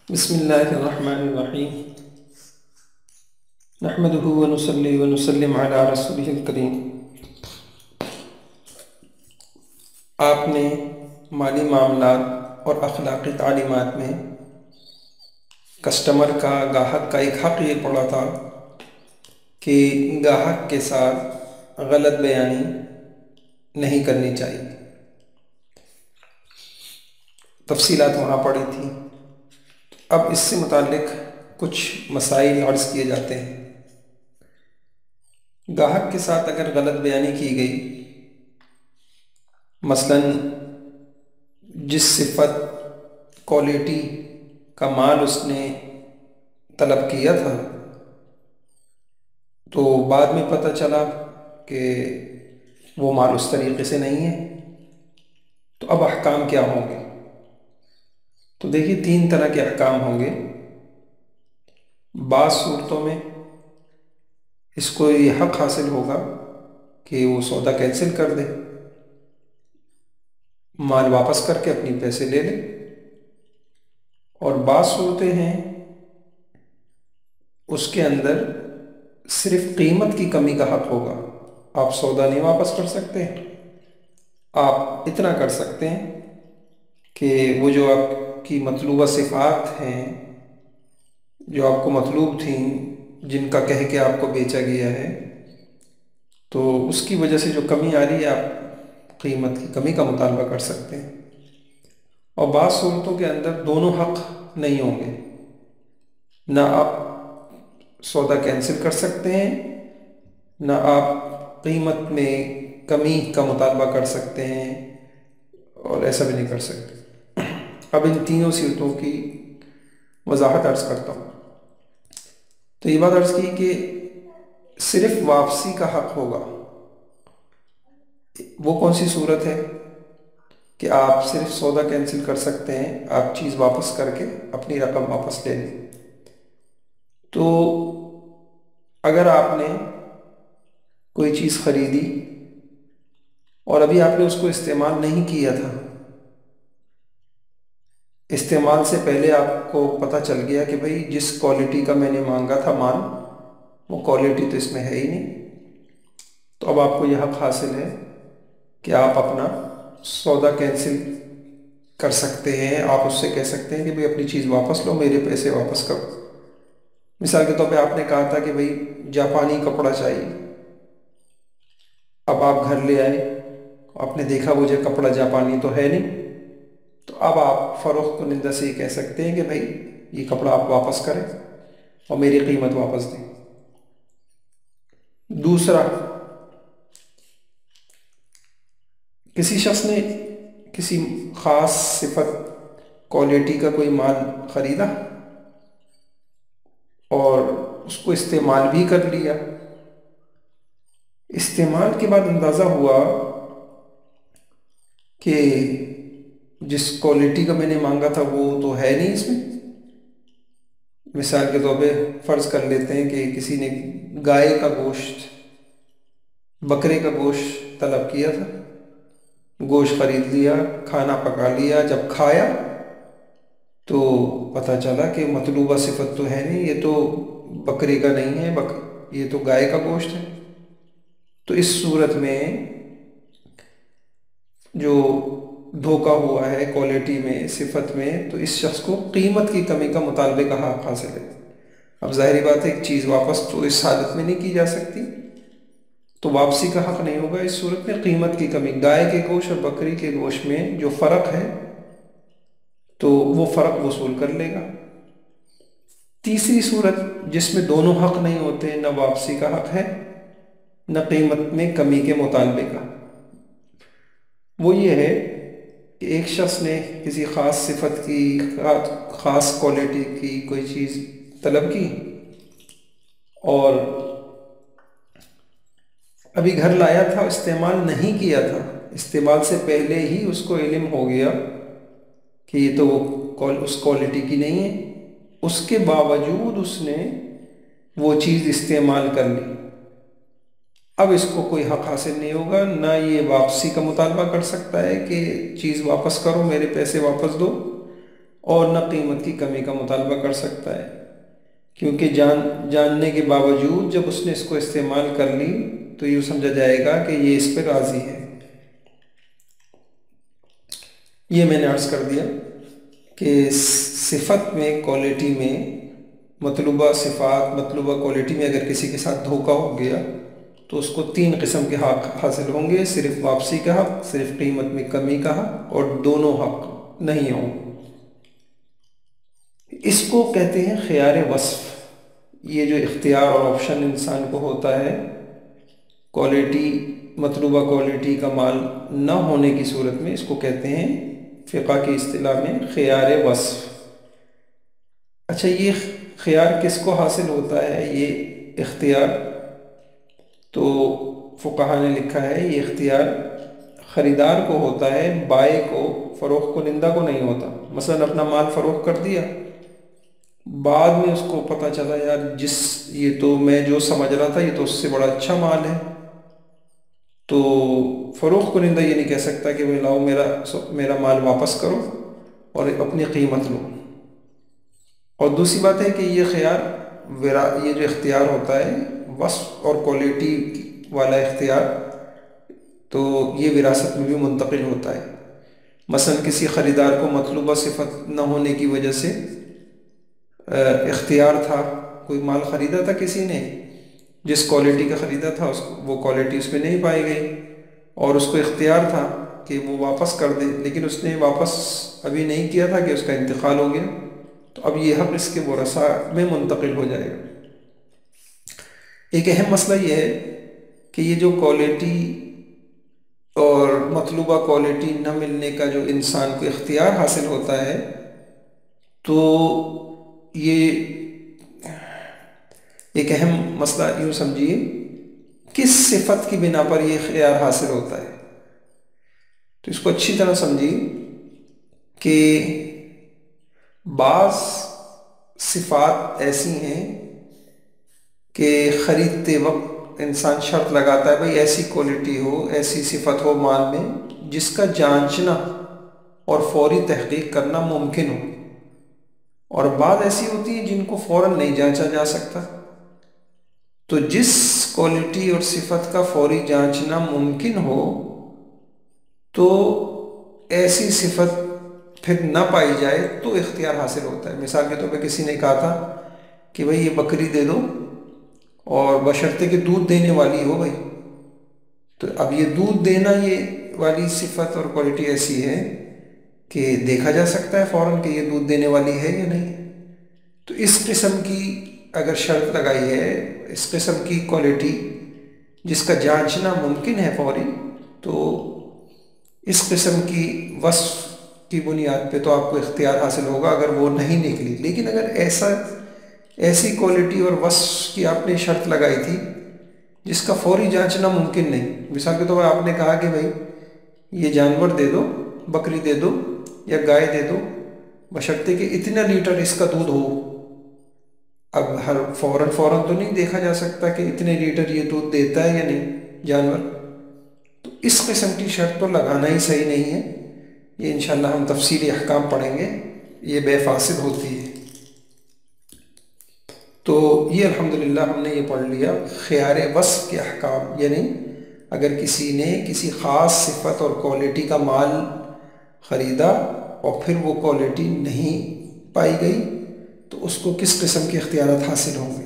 بسم اللہ الرحمن الرحیم نحمده ونصلی ونسلم علی رسولہ الکریم۔ آپ نے مالی معاملات اور اخلاقی تعلیمات میں کسٹمر کا، گاہک کا ایک حق یہ پڑھا تھا کہ گاہک کے ساتھ غلط بیانی نہیں کرنی چاہیے۔ تفصیلات وہاں پڑھی تھی۔ اب اس سے متعلق کچھ مسائل عرض کیے جاتے ہیں۔ گاہک کے ساتھ اگر غلط بیانی کی گئی، مثلا جس صفت، کوالٹی کا مال اس نے طلب کیا تھا، تو بعد میں پتہ چلا کہ وہ مال اس طریقے سے نہیں ہے، تو اب احکام کیا ہوں گے؟ تو دیکھیے، 3 طرح کے احکام ہوں گے۔ بعض صورتوں میں اس کو یہ حق حاصل ہوگا کہ وہ سودا کینسل کر دے، مال واپس کر کے اپنی پیسے لے لے، اور بعض صورتیں ہیں اس کے اندر صرف قیمت کی کمی کا حق ہوگا۔ آپ سودا نہیں واپس کر سکتے، آپ اتنا کر سکتے ہیں کہ وہ جو آپ کی مطلوبہ صفات ہیں، جو آپ کو مطلوب تھیں، جن کا کہہ کے آپ کو بیچا گیا ہے، تو اس کی وجہ سے جو کمی آ رہی ہے، آپ قیمت کی کمی کا مطالبہ کر سکتے ہیں۔ اور بعض صورتوں کے اندر دونوں حق نہیں ہوں گے، نہ آپ سودا کینسل کر سکتے ہیں، نہ آپ قیمت میں کمی کا مطالبہ کر سکتے ہیں، اور ایسا بھی نہیں کر سکتے۔ اب ان تینوں صورتوں کی وضاحت عرض کرتا ہوں۔ تو یہ بات عرض کی کہ صرف واپسی کا حق ہوگا۔ وہ کون سی صورت ہے کہ آپ صرف سودا کینسل کر سکتے ہیں، آپ چیز واپس کر کے اپنی رقم واپس لے لیں۔ تو اگر آپ نے کوئی چیز خریدی اور ابھی آپ نے اس کو استعمال نہیں کیا تھا، استعمال سے پہلے آپ کو پتہ چل گیا کہ بھئی جس کوالٹی کا میں نے مانگا تھا مال، وہ کوالٹی تو اس میں ہے ہی نہیں، تو اب آپ کو یہ حق حاصل ہے کہ آپ اپنا سودا کینسل کر سکتے ہیں۔ آپ اس سے کہہ سکتے ہیں کہ بھئی اپنی چیز واپس لو، میرے پیسے واپس کرو۔ مثال کے طور پہ آپ نے کہا تھا کہ بھئی جاپانی کپڑا چاہیے، اب آپ گھر لے آئے، آپ نے دیکھا وہ جو کپڑا جاپانی تو ہے نہیں، تو اب آپ فروخت کنندہ سے یہ کہہ سکتے ہیں کہ بھئی یہ کپڑا آپ واپس کریں اور میری قیمت واپس دیں۔ دوسرا، کسی شخص نے کسی خاص صفت، کوالٹی کا کوئی مال خریدا اور اس کو استعمال بھی کر لیا۔ استعمال کے بعد اندازہ ہوا کہ جس کوالٹی کا میں نے مانگا تھا وہ تو ہے نہیں اس میں۔ مثال کے طور پہ فرض کر لیتے ہیں کہ کسی نے گائے کا گوشت، بکرے کا گوشت طلب کیا تھا، گوشت خرید لیا، کھانا پکا لیا، جب کھایا تو پتہ چلا کہ مطلوبہ صفت تو ہے نہیں، یہ تو بکرے کا نہیں ہے، یہ تو گائے کا گوشت ہے۔ تو اس صورت میں جو دھوکہ ہوا ہے کوالٹی میں، صفت میں، تو اس شخص کو قیمت کی کمی کا مطالبے کا حق حاصل ہے۔ اب ظاہری بات ہے، ایک چیز واپس تو اس حالت میں نہیں کی جا سکتی، تو واپسی کا حق نہیں ہوگا۔ اس صورت میں قیمت کی کمی، گائے کے گوشت اور بکری کے گوشت میں جو فرق ہے تو وہ فرق وصول کر لے گا۔ تیسری صورت جس میں دونوں حق نہیں ہوتے، نہ واپسی کا حق ہے نہ قیمت میں کمی کے مطالبے کا، وہ یہ ہے کہ ایک شخص نے کسی خاص صفت کی، خاص کوالٹی کی کوئی چیز طلب کی اور ابھی گھر لایا تھا، استعمال نہیں کیا تھا، استعمال سے پہلے ہی اس کو علم ہو گیا کہ یہ تو اس کوالٹی کی نہیں ہے، اس کے باوجود اس نے وہ چیز استعمال کر لی۔ اب اس کو کوئی حق حاصل نہیں ہوگا، نہ یہ واپسی کا مطالبہ کر سکتا ہے کہ چیز واپس کرو، میرے پیسے واپس دو، اور نہ قیمت کی کمی کا مطالبہ کر سکتا ہے، کیونکہ جاننے کے باوجود جب اس نے اس کو استعمال کر لی تو یوں سمجھا جائے گا کہ یہ اس پہ راضی ہے۔ یہ میں نے عرض کر دیا کہ صفت میں، کوالٹی میں، مطلوبہ صفات، مطلوبہ کوالٹی میں اگر کسی کے ساتھ دھوکہ ہو گیا تو اس کو 3 قسم کے حق حاصل ہوں گے، صرف واپسی کا حق، صرف قیمت میں کمی کا حق، اور دونوں حق نہیں ہوں۔ اس کو کہتے ہیں خیار وصف۔ یہ جو اختیار اور آپشن انسان کو ہوتا ہے، کوالٹی، مطلوبہ کوالٹی کا مال نہ ہونے کی صورت میں، اس کو کہتے ہیں فقہ کی اصطلاح میں خیار وصف۔ اچھا، یہ خیار کس کو حاصل ہوتا ہے؟ یہ اختیار تو فقہا نے لکھا ہے یہ اختیار خریدار کو ہوتا ہے، بائع کو، فروخت کنندہ کو نہیں ہوتا۔ مثلا اپنا مال فروخت کر دیا، بعد میں اس کو پتہ چلا یار یہ تو میں جو سمجھ رہا تھا یہ تو اس سے بڑا اچھا مال ہے، تو فروخت کنندہ یہ نہیں کہہ سکتا کہ بھائی لاؤ میرا مال واپس کرو اور اپنی قیمت لو۔ اور دوسری بات ہے کہ یہ یہ جو اختیار ہوتا ہے وصف اور کوالٹی والا اختیار، تو یہ وراثت میں بھی منتقل ہوتا ہے۔ مثلا کسی خریدار کو مطلوبہ صفت نہ ہونے کی وجہ سے اختیار تھا، کوئی مال خریدا تھا کسی نے، جس کوالٹی کا خریدا تھا وہ کوالٹی اس میں نہیں پائی گئی، اور اس کو اختیار تھا کہ وہ واپس کر دے، لیکن اس نے واپس ابھی نہیں کیا تھا کہ اس کا انتقال ہو گیا، تو اب یہ حق اس کے ورثاء میں منتقل ہو جائے گا۔ ایک اہم مسئلہ یہ ہے کہ یہ جو کوالٹی اور مطلوبہ کوالٹی نہ ملنے کا جو انسان کو اختیار حاصل ہوتا ہے، تو یہ ایک اہم مسئلہ یوں سمجھیے، کس صفت کی بنا پر یہ اختیار حاصل ہوتا ہے؟ تو اس کو اچھی طرح سمجھیے کہ بعض صفات ایسی ہیں کہ خریدتے وقت انسان شرط لگاتا ہے بھئی ایسی کوالٹی ہو، ایسی صفت ہو مال میں جس کا جانچنا اور فوری تحقیق کرنا ممکن ہو، اور بعض ایسی ہوتی ہیں جن کو فوراً نہیں جانچا جا سکتا۔ تو جس کوالٹی اور صفت کا فوری جانچنا ممکن ہو تو ایسی صفت پھر نہ پائی جائے تو اختیار حاصل ہوتا ہے۔ مثال کے طور پہ کسی نے کہا تھا کہ بھئی یہ بکری دے دو، اور بشرطے کہ دودھ دینے والی ہو بھائی، تو اب یہ دودھ دینا یہ والی صفت اور کوالٹی ایسی ہے کہ دیکھا جا سکتا ہے فوراً کہ یہ دودھ دینے والی ہے یا نہیں۔ تو اس قسم کی اگر شرط لگائی ہے، اس قسم کی کوالٹی جس کا جانچنا ممکن ہے فوری، تو اس قسم کی وصف کی بنیاد پہ تو آپ کو اختیار حاصل ہوگا اگر وہ نہیں نکلی۔ لیکن اگر ایسی کوالٹی اور وصف کی آپ نے شرط لگائی تھی جس کا فوری جانچنا ممکن نہیں، مثال کے طور پر آپ نے کہا کہ بھائی یہ جانور دے دو، بکری دے دو یا گائے دے دو، بشرطے کہ اتنا لیٹر اس کا دودھ ہو۔ اب فوراً تو نہیں دیکھا جا سکتا کہ اتنے لیٹر یہ دودھ دیتا ہے یا نہیں جانور، تو اس قسم کی شرط تو لگانا ہی صحیح نہیں ہے۔ یہ انشاءاللہ ہم تفصیلی احکام پڑھیں گے، یہ بے فاسد ہوتی ہے۔ تو یہ الحمدللہ ہم نے یہ پڑھ لیا خیار وصف کے احکام، یعنی اگر کسی نے کسی خاص صفت اور کوالٹی کا مال خریدا اور پھر وہ کوالٹی نہیں پائی گئی تو اس کو کس قسم کے اختیارات حاصل ہوں گے۔